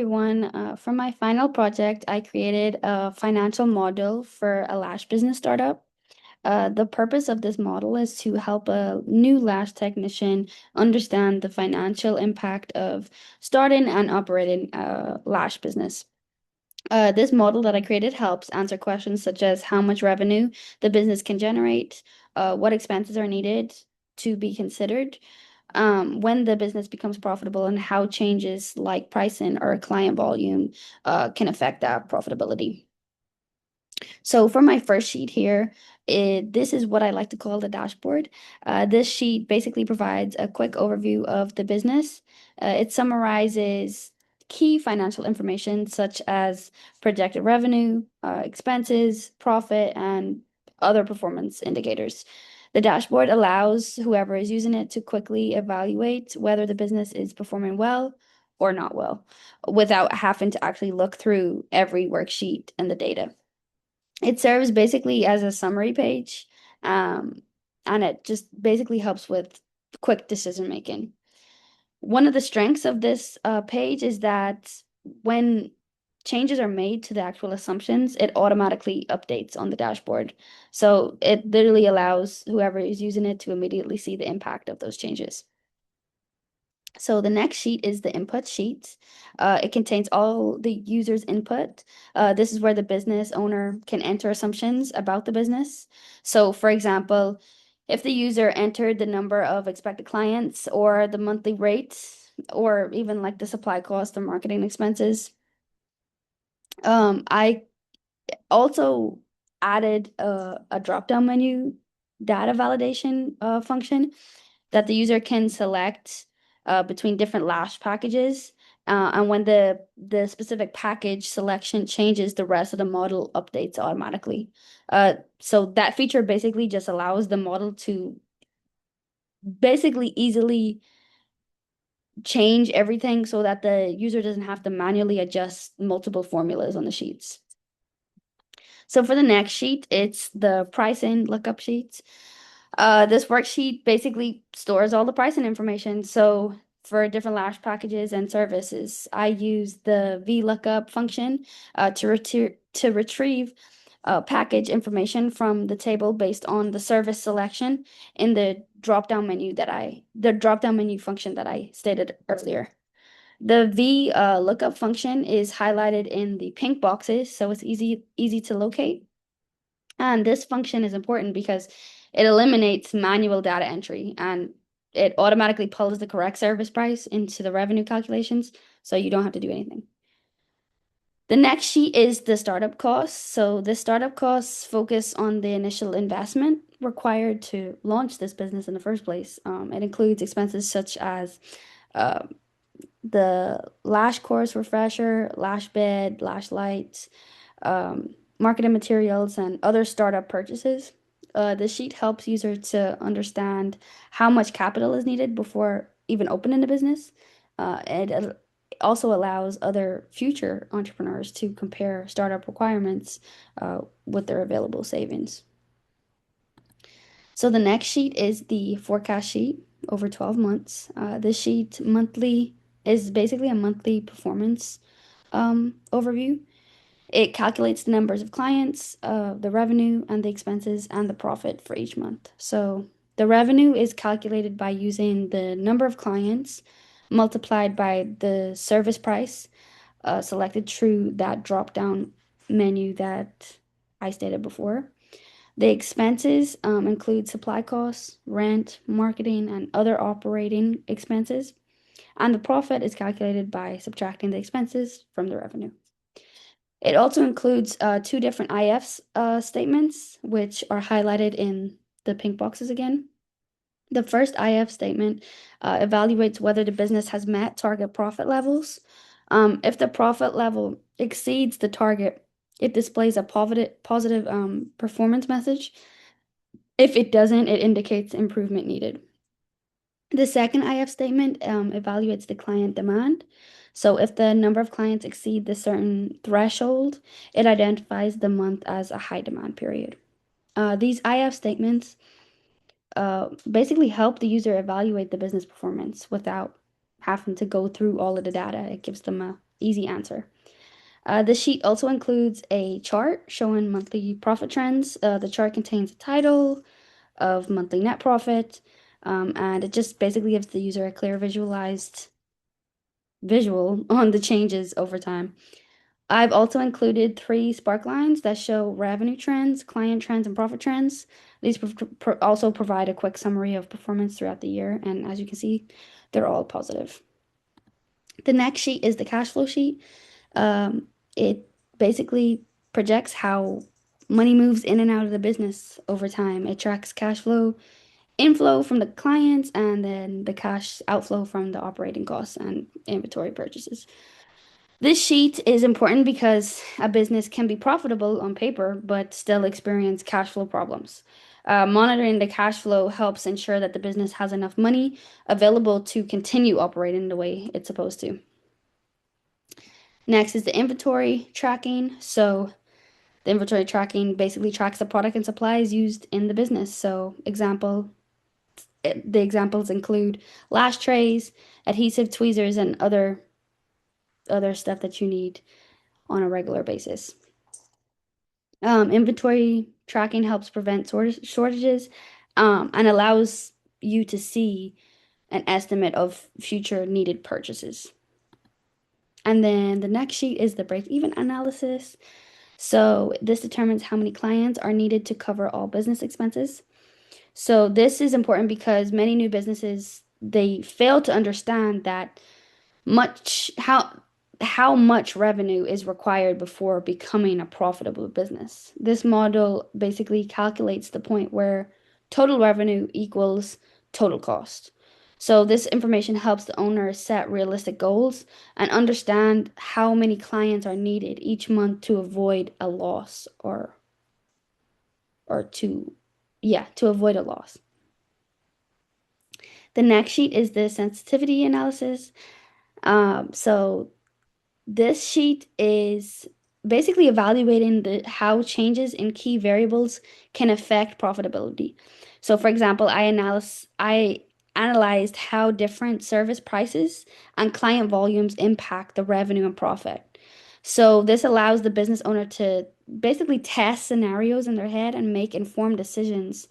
everyone. For my final project, I created a financial model for a lash business startup. The purpose of this model is to help a new lash technician understand the financial impact of starting and operating a lash business. This model that I created helps answer questions such as how much revenue the business can generate, what expenses are needed to be considered, when the business becomes profitable, and how changes like pricing or client volume can affect that profitability. So for my first sheet here, this is what I like to call the dashboard. This sheet basically provides a quick overview of the business. It summarizes key financial information such as projected revenue, expenses, profit, and other performance indicators. The dashboard allows whoever is using it to quickly evaluate whether the business is performing well or not well, without having to actually look through every worksheet and the data. It serves basically as a summary page, um, and it just basically helps with quick decision making. One of the strengths of this page is that when changes are made to the actual assumptions, it automatically updates on the dashboard. So it literally allows whoever is using it to immediately see the impact of those changes. So the next sheet is the input sheet. It contains all the user's input. This is where the business owner can enter assumptions about the business. So for example, if the user entered the number of expected clients or the monthly rate or even like the supply cost or marketing expenses, I also added a drop-down menu data validation function that the user can select between different lash packages. And when the specific package selection changes, the rest of the model updates automatically. So that feature basically just allows the model to basically easily change everything so that the user doesn't have to manually adjust multiple formulas on the sheets. So for the next sheet, it's the pricing lookup sheet. This worksheet basically stores all the pricing information. So for different lash packages and services, I use the VLOOKUP function to retrieve package information from the table based on the service selection in the drop-down menu function that I stated earlier. The V lookup function is highlighted in the pink boxes, so it's easy to locate. And this function is important because it eliminates manual data entry and it automatically pulls the correct service price into the revenue calculations, so you don't have to do anything. The next sheet is the startup costs. So the startup costs focus on the initial investment required to launch this business in the first place. It includes expenses such as uh, the lash course refresher, lash bed, lash lights, marketing materials, and other startup purchases. The sheet helps users to understand how much capital is needed before even opening the business. It also allows other future entrepreneurs to compare startup requirements with their available savings. So the next sheet is the forecast sheet over 12 months. This sheet monthly is basically a monthly performance overview. It calculates the numbers of clients, the revenue and the expenses and the profit for each month. So the revenue is calculated by using the number of clients multiplied by the service price selected through that drop-down menu that I stated before. The expenses include supply costs, rent, marketing, and other operating expenses. And the profit is calculated by subtracting the expenses from the revenue. It also includes two different IF statements, which are highlighted in the pink boxes again. The first IF statement evaluates whether the business has met target profit levels. If the profit level exceeds the target, it displays a positive performance message. If it doesn't, it indicates improvement needed. The second IF statement evaluates the client demand. So if the number of clients exceed the certain threshold, it identifies the month as a high demand period. These IF statements basically help the user evaluate the business performance without having to go through all of the data. It gives them easy answer. This sheet also includes a chart showing monthly profit trends. The chart contains a title of monthly net profit, and it just basically gives the user a clear visualized visual on the changes over time. I've also included three spark lines that show revenue trends, client trends, and profit trends. These also provide a quick summary of performance throughout the year, and as you can see, they're all positive. The next sheet is the cash flow sheet. It basically projects how money moves in and out of the business over time. It tracks cash flow inflow from the clients and then the cash outflow from the operating costs and inventory purchases. This sheet is important because a business can be profitable on paper but still experience cash flow problems. Monitoring the cash flow helps ensure that the business has enough money available to continue operating the way it's supposed to. Next is the inventory tracking. So the inventory tracking basically tracks the product and supplies used in the business. So the examples include lash trays, adhesive tweezers, and other stuff that you need on a regular basis. Inventory tracking helps prevent shortages, and allows you to see an estimate of future needed purchases. And then the next sheet is the break-even analysis. So this determines how many clients are needed to cover all business expenses. So this is important because many new businesses they fail to understand that much how much revenue is required before becoming a profitable business. This model basically calculates the point where total revenue equals total cost. So this information helps the owner set realistic goals and understand how many clients are needed each month to avoid a loss or to avoid a loss. The next sheet is the sensitivity analysis. So this sheet is basically evaluating how changes in key variables can affect profitability. So, for example, I analyzed how different service prices and client volumes impact the revenue and profit. So, this allows the business owner to basically test scenarios in their head and make informed decisions